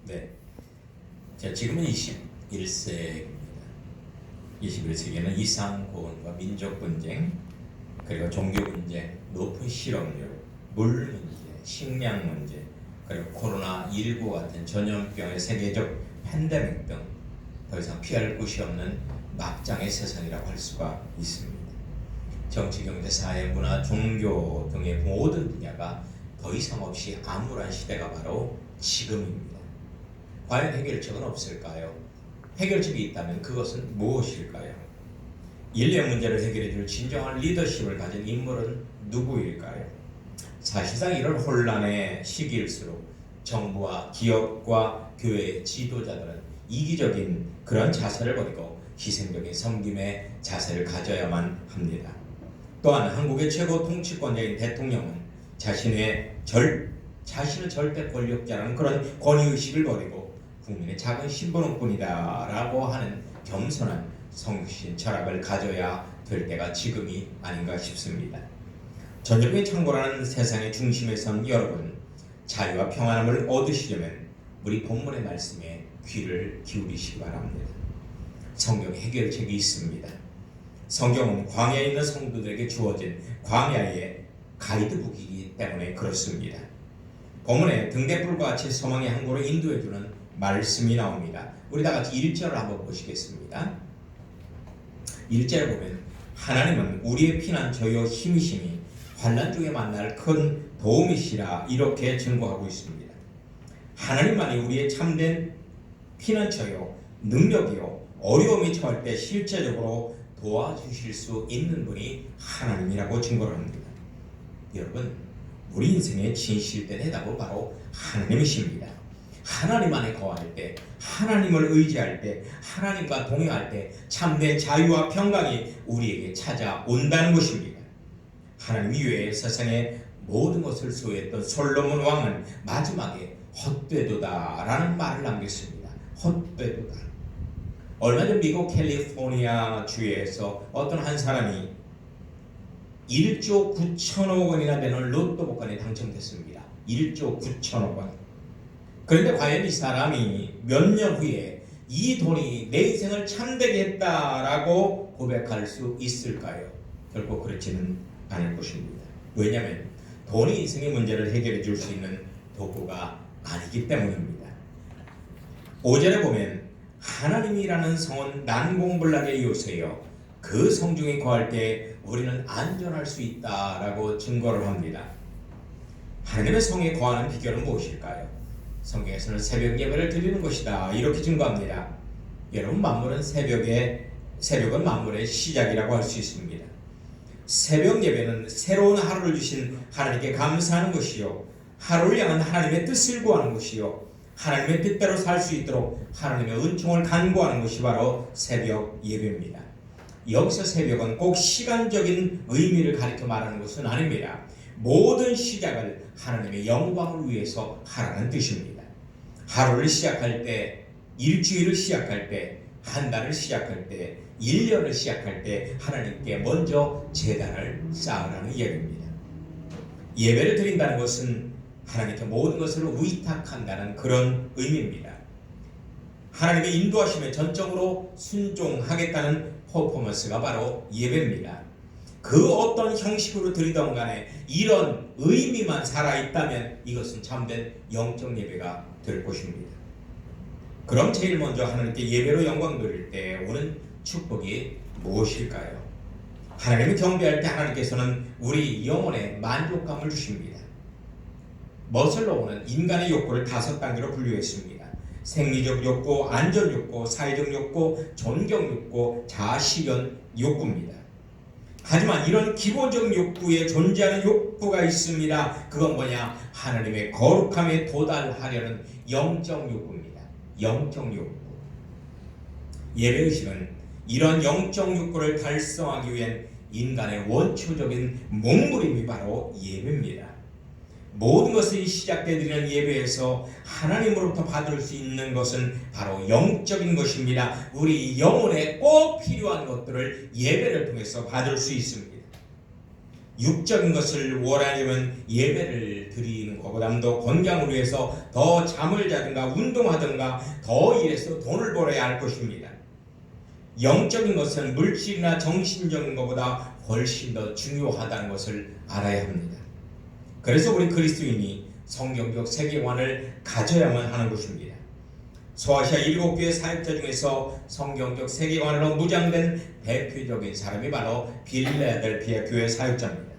네. 자, 지금은 21세기입니다. 21세기에는 이상 고온과 민족 분쟁, 그리고 종교 분쟁, 높은 실업률, 물 문제, 식량 문제, 그리고 코로나19 같은 전염병의 세계적 팬데믹 등 더 이상 피할 곳이 없는 막장의 세상이라고 할 수가 있습니다. 정치, 경제, 사회, 문화, 종교 등의 모든 분야가 더 이상 없이 암울한 시대가 바로 지금입니다. 과연 해결책은 없을까요? 해결책이 있다면 그것은 무엇일까요? 인류의 문제를 해결해 줄 진정한 리더십을 가진 인물은 누구일까요? 사실상 이런 혼란의 시기일수록 정부와 기업과 교회의 지도자들은 이기적인 그런 자세를 버리고 희생적인 섬김의 자세를 가져야만 합니다. 또한 한국의 최고 통치권자인 대통령은 자신은 절대 권력자라는 그런 권위의식을 버리고 국민의 작은 신분뿐이다 라고 하는 겸손한 성신 철학을 가져야 될 때가 지금이 아닌가 싶습니다. 전쟁의 창고라는 세상의 중심에 선 여러분, 자유와 평안함을 얻으시려면 우리 본문의 말씀에 귀를 기울이시기 바랍니다. 성경에 해결책이 있습니다. 성경은 광야에 있는 성도들에게 주어진 광야의 가이드북이기 때문에 그렇습니다. 본문에 등대불과 같이 소망의 항구로 인도해주는 말씀이 나옵니다. 우리 다 같이 1절을 한번 보시겠습니다. 1절에 보면 하나님은 우리의 피난처요 힘이시니 환난 중에 만날 큰 도움이시라 이렇게 증거하고 있습니다. 하나님만이 우리의 참된 피난처요 능력이요 어려움이 처할 때 실제적으로 도와주실 수 있는 분이 하나님이라고 증거를 합니다. 여러분, 우리 인생의 진실된 해답은 바로 하나님이십니다. 하나님 안에 거할 때, 하나님을 의지할 때, 하나님과 동행할 때 참된 자유와 평강이 우리에게 찾아온다는 것입니다. 하나님 이외에 세상의 모든 것을 소유했던 솔로몬 왕은 마지막에 헛되도다 라는 말을 남겼습니다. 헛되도다. 얼마 전 미국 캘리포니아 주에서 어떤 한 사람이 1조 9천억 원이나 되는 로또 복권에 당첨됐습니다. 1조 9천억 원. 그런데 과연 이 사람이 몇 년 후에 이 돈이 내 인생을 참되게 했다라고 고백할 수 있을까요? 결코 그렇지는 않을 것입니다. 왜냐하면 돈이 인생의 문제를 해결해 줄 수 있는 도구가 아니기 때문입니다. 5절에 보면 하나님이라는 성은 난공불락의 요새요 그 성중에 거할 때 우리는 안전할 수 있다라고 증거를 합니다. 하나님의 성에 거하는 비결은 무엇일까요? 성경에서는 새벽 예배를 드리는 것이다 이렇게 증거합니다. 여러분, 새벽은 만물의 시작이라고 할 수 있습니다. 새벽 예배는 새로운 하루를 주신 하나님께 감사하는 것이요 하루를 향한 하나님의 뜻을 구하는 것이요 하나님의 뜻대로 살 수 있도록 하나님의 은총을 간구하는 것이 바로 새벽 예배입니다. 여기서 새벽은 꼭 시간적인 의미를 가리켜 말하는 것은 아닙니다. 모든 시작을 하나님의 영광을 위해서 하라는 뜻입니다. 하루를 시작할 때, 일주일을 시작할 때, 한 달을 시작할 때, 1년을 시작할 때 하나님께 먼저 제단을 쌓으라는 이야기입니다. 예배를 드린다는 것은 하나님께 모든 것을 위탁한다는 그런 의미입니다. 하나님의 인도하심에 전적으로 순종하겠다는 퍼포먼스가 바로 예배입니다. 그 어떤 형식으로 드리던 간에 이런 의미만 살아있다면 이것은 참된 영적 예배가 될 것입니다. 그럼 제일 먼저 하나님께 예배로 영광 돌릴 때 오는 축복이 무엇일까요? 하나님을 경배할 때 하나님께서는 우리 영혼에 만족감을 주십니다. 머슬로 오는 인간의 욕구를 5단계로 분류했습니다. 생리적 욕구, 안전 욕구, 사회적 욕구, 존경 욕구, 자아실현 욕구입니다. 하지만 이런 기본적 욕구에 존재하는 욕구가 있습니다. 그건 뭐냐? 하나님의 거룩함에 도달하려는 영적 욕구입니다. 영적 욕구. 예배의식은 이런 영적 욕구를 달성하기 위한 인간의 원초적인 몸부림이 바로 예배입니다. 모든 것이 시작되는 예배에서 하나님으로부터 받을 수 있는 것은 바로 영적인 것입니다. 우리 영혼에 꼭 필요한 것들을 예배를 통해서 받을 수 있습니다. 육적인 것을 원하려면 예배를 드리는 것보다도 건강을 위해서 더 잠을 자든가 운동하든가 더 일해서 돈을 벌어야 할 것입니다. 영적인 것은 물질이나 정신적인 것보다 훨씬 더 중요하다는 것을 알아야 합니다. 그래서 우리 그리스도인이 성경적 세계관을 가져야만 하는 것입니다. 소아시아 7교회 사역자 중에서 성경적 세계관으로 무장된 대표적인 사람이 바로 빌라델피아 교회 사역자입니다.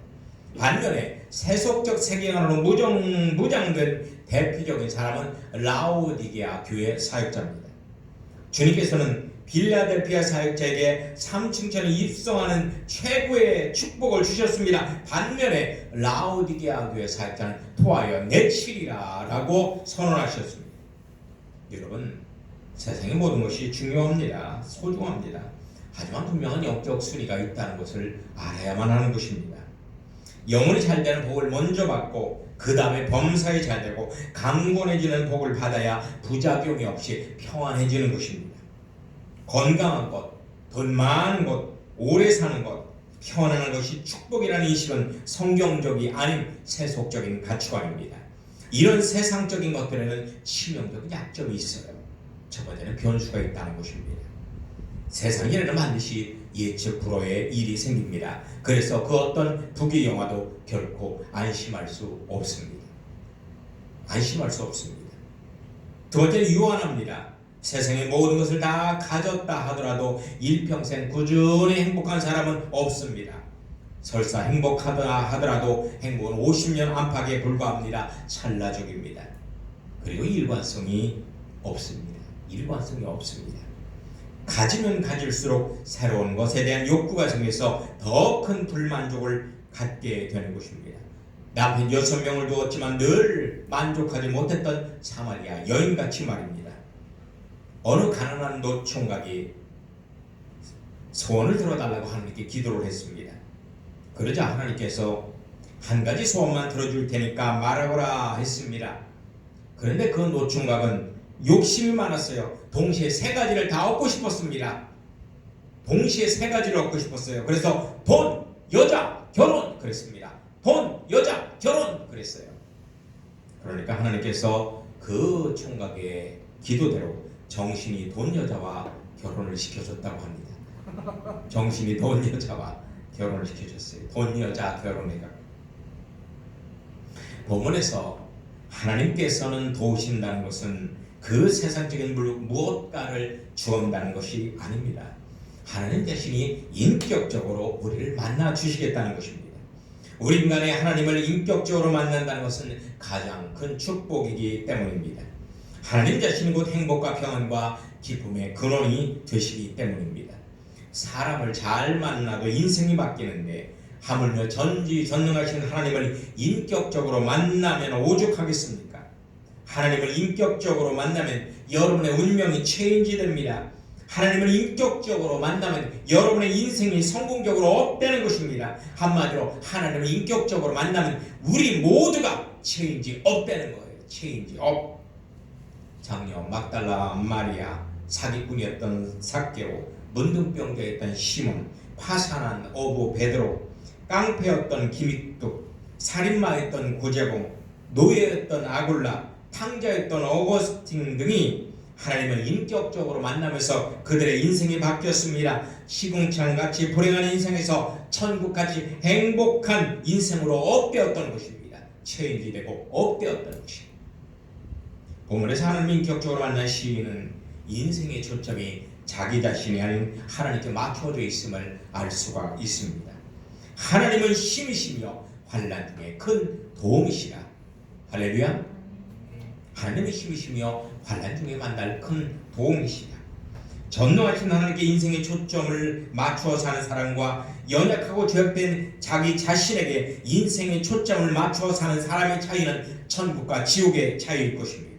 반면에 세속적 세계관으로 무장된 대표적인 사람은 라오디게아 교회 사역자입니다. 주님께서는 빌라델피아 사역자에게 3층천에 입성하는 최고의 축복을 주셨습니다. 반면에 라오디게아 교회 사역자는 토하여 내치리라 라고 선언하셨습니다. 여러분, 세상의 모든 것이 중요합니다. 소중합니다. 하지만 분명한 영적 순위가 있다는 것을 알아야만 하는 것입니다. 영혼이 잘 되는 복을 먼저 받고 그 다음에 범사에 잘 되고 강건해지는 복을 받아야 부작용이 없이 평안해지는 것입니다. 건강한 것, 돈 많은 것, 오래 사는 것, 평안한 것이 축복이라는 인식은 성경적이 아닌 세속적인 가치관입니다. 이런 세상적인 것들에는 치명적인 약점이 있어요. 첫 번째는 변수가 있다는 것입니다. 세상에는 반드시 예측 불허의 일이 생깁니다. 그래서 그 어떤 부귀영화도 결코 안심할 수 없습니다. 안심할 수 없습니다. 두 번째는 유한합니다. 세상의 모든 것을 다 가졌다 하더라도 일평생 꾸준히 행복한 사람은 없습니다. 설사 행복하다 하더라도 행복은 50년 안팎에 불과합니다. 찰나적입니다. 그리고 일관성이 없습니다. 일관성이 없습니다. 가지면 가질수록 새로운 것에 대한 욕구가 생겨서 더 큰 불만족을 갖게 되는 것입니다. 남편 6명을 두었지만 늘 만족하지 못했던 사마리아 여인같이 말입니다. 어느 가난한 노총각이 소원을 들어달라고 하나님께 기도를 했습니다. 그러자 하나님께서 한 가지 소원만 들어줄 테니까 말하거라 했습니다. 그런데 그 노총각은 욕심이 많았어요. 동시에 3가지를 다 얻고 싶었습니다. 동시에 3가지를 얻고 싶었어요. 그래서 돈, 여자, 결혼 그랬습니다. 돈, 여자, 결혼 그랬어요. 그러니까 하나님께서 그 총각의 기도대로 정신이 돈 여자와 결혼을 시켜줬다고 합니다. 정신이 돈 여자와 결혼을 시켜줬어요. 돈 여자 결혼해가. 본문에서 하나님께서는 도우신다는 것은 그 세상적인 무엇가를 주온다는 것이 아닙니다. 하나님 자신이 인격적으로 우리를 만나 주시겠다는 것입니다. 우리 인간의 하나님을 인격적으로 만난다는 것은 가장 큰 축복이기 때문입니다. 하나님 자신이 곧 행복과 평안과 기쁨의 근원이 되시기 때문입니다. 사람을 잘 만나도 인생이 바뀌는데 하물며 전지전능하신 하나님을 인격적으로 만나면 오죽하겠습니까? 하나님을 인격적으로 만나면 여러분의 운명이 체인지 됩니다. 하나님을 인격적으로 만나면 여러분의 인생이 성공적으로 업되는 것입니다. 한마디로 하나님을 인격적으로 만나면 우리 모두가 체인지 업되는 거예요. 체인지 업. 장녀 막달라 마리아, 사기꾼이었던 삭개오, 문둥병자였던 시몬, 파산한 어부 베드로, 깡패였던 기믹뚝, 살인마였던 구제공, 노예였던 아굴라, 탕자였던 어거스틴 등이 하나님을 인격적으로 만나면서 그들의 인생이 바뀌었습니다. 시궁창같이 불행한 인생에서 천국같이 행복한 인생으로 업되었던 것입니다. 체인지되고 업되었던 것입니다. 본문에서 하나님을 인격적으로 만난 시인은 인생의 초점이 자기 자신이 아닌 하나님께 맞춰져 있음을 알 수가 있습니다. 하나님은 힘이시며 환난 중에 큰 도움이시라. 할렐루야. 하나님의 힘이시며 환난 중에 만날 큰 도움이시라. 전능하신 하나님께 인생의 초점을 맞추어 사는 사람과 연약하고 죄악된 자기 자신에게 인생의 초점을 맞추어 사는 사람의 차이는 천국과 지옥의 차이일 것입니다.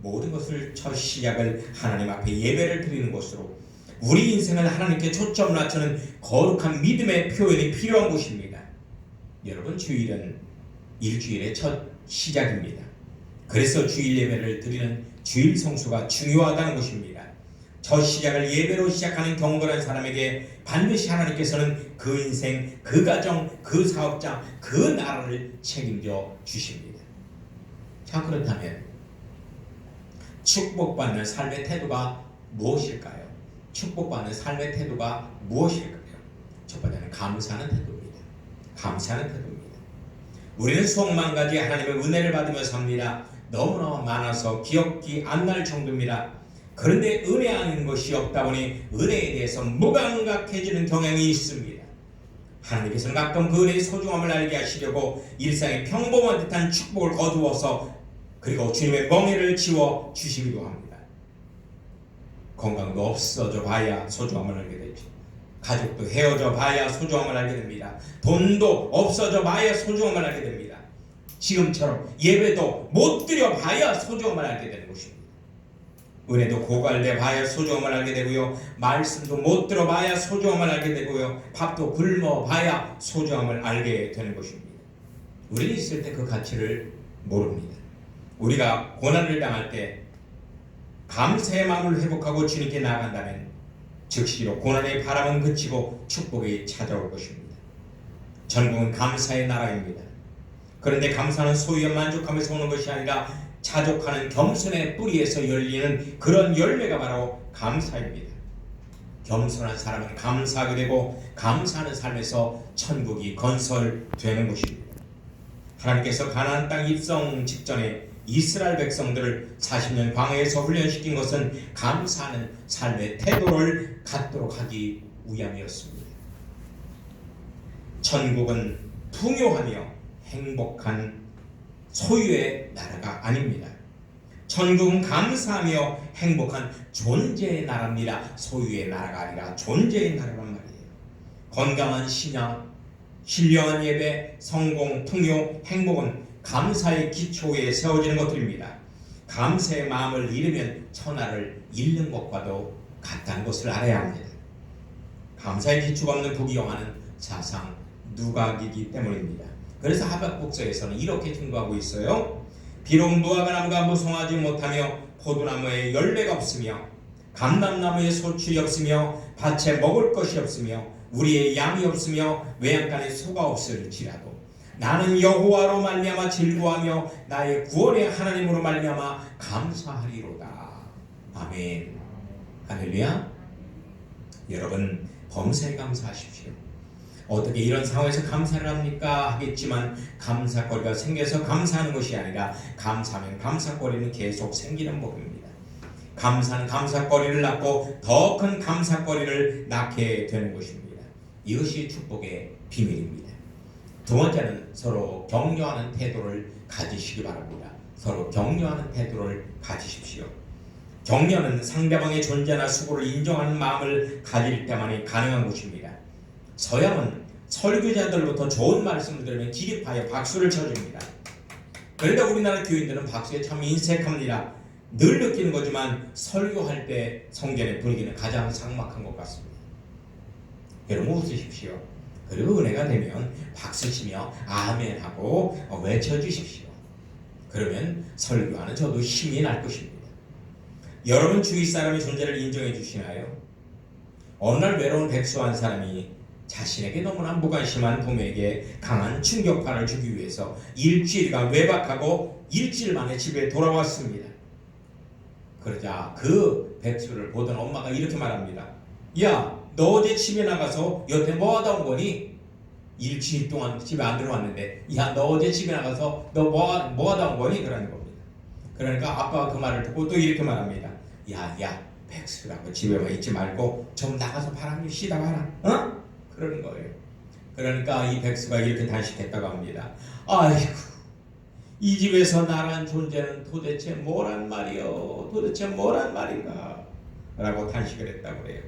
모든 것을 첫 시작을 하나님 앞에 예배를 드리는 것으로 우리 인생을 하나님께 초점을 맞추는 거룩한 믿음의 표현이 필요한 것입니다. 여러분, 주일은 일주일의 첫 시작입니다. 그래서 주일 예배를 드리는 주일 성수가 중요하다는 것입니다. 저 시작을 예배로 시작하는 경건한 사람에게 반드시 하나님께서는 그 인생, 그 가정, 그 사업장, 그 나라를 책임져 주십니다. 자, 그렇다면 축복받는 삶의 태도가 무엇일까요? 축복받는 삶의 태도가 무엇일까요? 첫 번째는 감사하는 태도입니다. 감사하는 태도입니다. 우리는 수억만 가지 하나님의 은혜를 받으며 삽니다. 너무나 많아서 기억이 안 날 정도입니다. 그런데 은혜하는 것이 없다 보니 은혜에 대해서 무감각해지는 경향이 있습니다. 하나님께서는 가끔 그 은혜의 소중함을 알게 하시려고 일상의 평범한 듯한 축복을 거두어서 그리고 주님의 멍에를 지워 주시기도 합니다. 건강도 없어져 봐야 소중함을 알게 되죠. 가족도 헤어져 봐야 소중함을 알게 됩니다. 돈도 없어져 봐야 소중함을 알게 됩니다. 지금처럼 예배도 못 드려 봐야 소중함을 알게 되는 것입니다. 은혜도 고갈돼 봐야 소중함을 알게 되고요. 말씀도 못 들어봐야 소중함을 알게 되고요. 밥도 굶어 봐야 소중함을 알게 되는 것입니다. 우리는 있을 때 그 가치를 모릅니다. 우리가 고난을 당할 때 감사의 마음을 회복하고 주님께 나아간다면 즉시로 고난의 바람은 그치고 축복이 찾아올 것입니다. 전국은 감사의 나라입니다. 그런데 감사는 소유에 만족하면서 오는 것이 아니라 자족하는 겸손의 뿌리에서 열리는 그런 열매가 바로 감사입니다. 겸손한 사람은 감사하게 되고 감사하는 삶에서 천국이 건설되는 것입니다. 하나님께서 가나안 땅 입성 직전에 이스라엘 백성들을 40년 광야에서 훈련시킨 것은 감사하는 삶의 태도를 갖도록 하기 위함이었습니다. 천국은 풍요하며 행복한 소유의 나라가 아닙니다. 천국은 감사하며 행복한 존재의 나라입니다. 소유의 나라가 아니라 존재의 나라란 말이에요. 건강한 신앙, 신령한 예배, 성공, 풍요, 행복은 감사의 기초에 세워지는 것들입니다. 감사의 마음을 잃으면 천하를 잃는 것과도 같다는 것을 알아야 합니다. 감사의 기초가 없는 부귀영화는 사상 누각이기 때문입니다. 그래서 하박국서에서는 이렇게 증거하고 있어요. 비록 무화과 나무가 무성하지 못하며 포도나무에 열매가 없으며 감람나무에 소출이 없으며 밭에 먹을 것이 없으며 우리의 양이 없으며 외양간에 소가 없을지라도 나는 여호와로 말미암아 즐거워하며 나의 구원의 하나님으로 말미암아 감사하리로다. 아멘. 할렐루야. 여러분 범사에 감사하십시오. 어떻게 이런 상황에서 감사를 합니까? 하겠지만 감사거리가 생겨서 감사하는 것이 아니라 감사하면 감사거리는 계속 생기는 법입니다. 감사는 감사거리를 낳고 더 큰 감사거리를 낳게 되는 것입니다. 이것이 축복의 비밀입니다. 두 번째는 서로 격려하는 태도를 가지시기 바랍니다. 서로 격려하는 태도를 가지십시오. 격려는 상대방의 존재나 수고를 인정하는 마음을 가질 때만이 가능한 것입니다. 서양은 설교자들부터 좋은 말씀을 들으면 기립하여 박수를 쳐줍니다. 그런데 우리나라 교인들은 박수에 참 인색합니다. 늘 느끼는 거지만 설교할 때 성전의 분위기는 가장 삭막한 것 같습니다. 여러분 웃으십시오. 그리고 은혜가 되면 박수치며 아멘하고 외쳐주십시오. 그러면 설교하는 저도 힘이 날 것입니다. 여러분 주위 사람의 존재를 인정해 주시나요? 어느 날 외로운 백수 한 사람이 자신에게 너무나 무관심한 부모에게 강한 충격파를 주기 위해서 일주일간 외박하고 일주일 만에 집에 돌아왔습니다. 그러자 그 백수를 보던 엄마가 이렇게 말합니다. 야, 너 어제 집에 나가서 여태 뭐 하다 온 거니? 일주일 동안 집에 안 들어왔는데 야, 너 어제 집에 나가서 너 뭐 하다 온 거니? 그러는 겁니다. 그러니까 아빠가 그 말을 듣고 또 이렇게 말합니다. 야, 백수라고 집에만 있지 말고 좀 나가서 바람 좀 쉬다 가라. 어? 그러는 거예요. 그러니까 이 백수가 이렇게 단식했다고 합니다. 아이고, 이 집에서 나란 존재는 도대체 뭐란 말이요? 도대체 뭐란 말인가? 라고 단식을 했다고 그래요.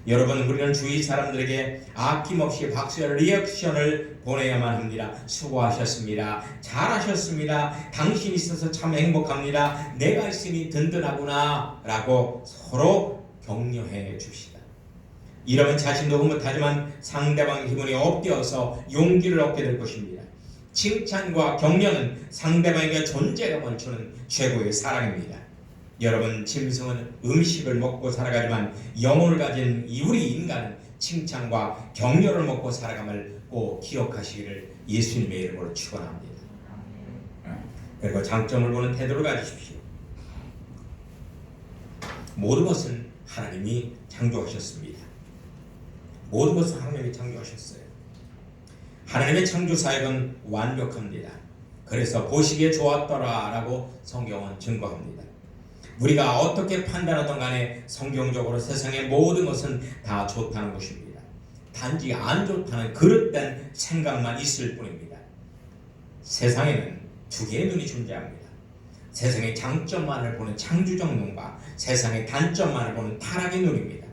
여러분, 우리는 주위 사람들에게 아낌없이 박수의 리액션을 보내야만 합니다. 수고하셨습니다. 잘하셨습니다. 당신이 있어서 참 행복합니다. 내가 있으니 든든하구나 라고 서로 격려해 줍시다. 이러면 자신도 흐뭇하지만 상대방의 기분이 업되어서 용기를 얻게 될 것입니다. 칭찬과 격려는 상대방에게 존재감을 주는 최고의 사랑입니다. 여러분, 짐승은 음식을 먹고 살아가지만 영혼을 가진 우리 인간은 칭찬과 격려를 먹고 살아감을 꼭 기억하시기를 예수님의 이름으로 축원합니다. 그리고 장점을 보는 태도를 가지십시오. 모든 것은 하나님이 창조하셨습니다. 모든 것은 하나님이 창조하셨어요. 하나님의 창조 사역은 완벽합니다. 그래서 보시기에 좋았더라 라고 성경은 증거합니다. 우리가 어떻게 판단하든 간에 성경적으로 세상의 모든 것은 다 좋다는 것입니다. 단지 안 좋다는 그릇된 생각만 있을 뿐입니다. 세상에는 두 개의 눈이 존재합니다. 세상의 장점만을 보는 창조적 눈과 세상의 단점만을 보는 타락의 눈입니다.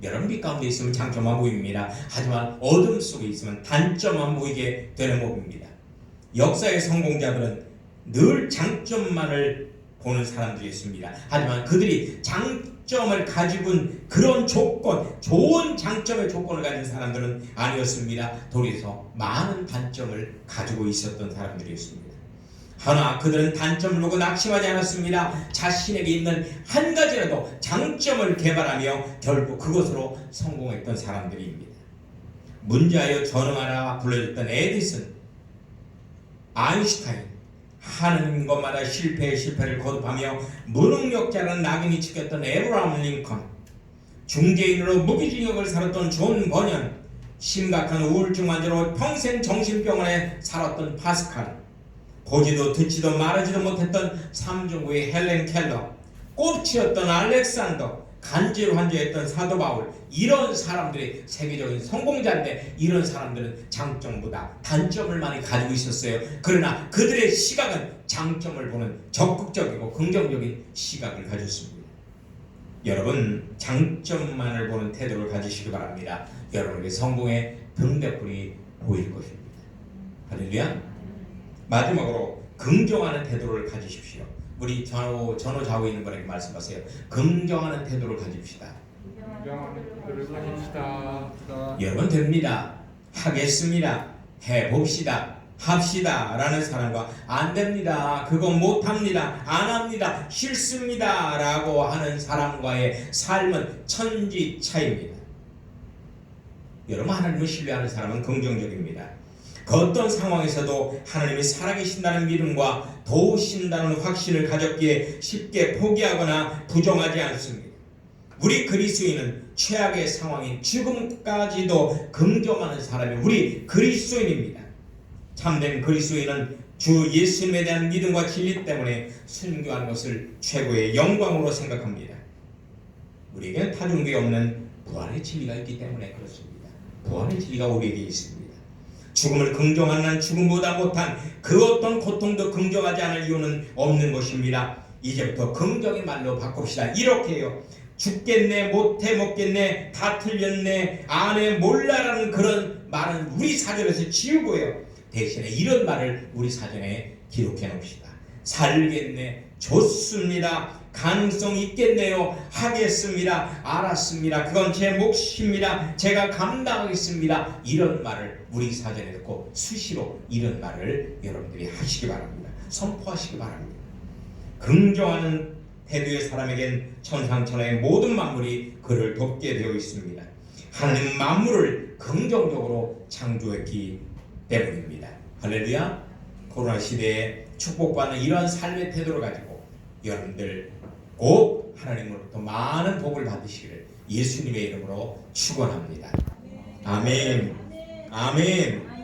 여러분, 빛 가운데 있으면 장점만 보입니다. 하지만 어둠 속에 있으면 단점만 보이게 되는 법입니다. 역사의 성공자들은 늘 장점만을 보는 사람들이었습니다. 하지만 그들이 장점을 가지고 그런 조건, 좋은 장점의 조건을 가진 사람들은 아니었습니다. 도리어 많은 단점을 가지고 있었던 사람들이었습니다. 하나, 그들은 단점을 보고 낙심하지 않았습니다. 자신에게 있는 한 가지라도 장점을 개발하며 결국 그것으로 성공했던 사람들입니다. 문제하여 전응하라 불러졌던 에디슨, 아인슈타인, 하는 것마다 실패를 거듭하며 무능력자라는 낙인이 찍혔던 에브라함 링컨, 중개인으로 무기징역을 살았던 존 버년, 심각한 우울증 환자로 평생 정신병원에 살았던 파스칼, 보지도 듣지도 말하지도 못했던 삼중구의 헬렌 켈러, 꽃이었던 알렉산더, 간질 환자였던 사도 바울, 이런 사람들이 세계적인 성공자인데 이런 사람들은 장점보다 단점을 많이 가지고 있었어요. 그러나 그들의 시각은 장점을 보는 적극적이고 긍정적인 시각을 가졌습니다. 여러분, 장점만을 보는 태도를 가지시기 바랍니다. 여러분에게 성공의 등대불이 보일 것입니다. 할렐루야. 마지막으로 긍정하는 태도를 가지십시오. 우리 전후좌우에 있는 분에게 말씀하세요. 긍정하는 태도를 가집시다. 긍정하는 태도를 가집시다. 여러분, 됩니다. 하겠습니다. 해봅시다. 합시다 라는 사람과 안 됩니다, 그건 못합니다, 안 합니다, 싫습니다 라고 하는 사람과의 삶은 천지 차이입니다. 여러분, 하나님을 신뢰하는 사람은 긍정적입니다. 그 어떤 상황에서도 하나님이 살아계신다는 믿음과 도우신다는 확신을 가졌기에 쉽게 포기하거나 부정하지 않습니다. 우리 그리스도인은 최악의 상황인 죽음까지도 긍정하는 사람이 우리 그리스도인입니다. 참된 그리스도인은 주 예수님에 대한 믿음과 진리 때문에 순교하는 것을 최고의 영광으로 생각합니다. 우리에게는 타종교에 없는 부활의 진리가 있기 때문에 그렇습니다. 부활의 진리가 우리에게 있습니다. 죽음을 긍정하는 죽음보다 못한 그 어떤 고통도 긍정하지 않을 이유는 없는 것입니다. 이제부터 긍정의 말로 바꿉시다. 이렇게 해요. 죽겠네, 못해 먹겠네, 다 틀렸네, 안 해, 몰라라는 그런 말은 우리 사전에서 지우고요. 대신에 이런 말을 우리 사전에 기록해 놓읍시다. 살겠네, 좋습니다, 가능성 있겠네요, 하겠습니다, 알았습니다, 그건 제 몫입니다, 제가 감당하겠습니다. 이런 말을 우리 사전에 넣고 수시로 이런 말을 여러분들이 하시기 바랍니다. 선포하시기 바랍니다. 긍정하는 태도의 사람에겐 천상천하의 모든 만물이 그를 돕게 되어 있습니다. 하나님은 만물을 긍정적으로 창조했기 때문입니다. 할렐루야. 코로나 시대에 축복받는 이러한 삶의 태도를 가지고 여러분들 꼭 하나님으로부터 많은 복을 받으시기를 예수님의 이름으로 축원합니다. 아멘. 아멘.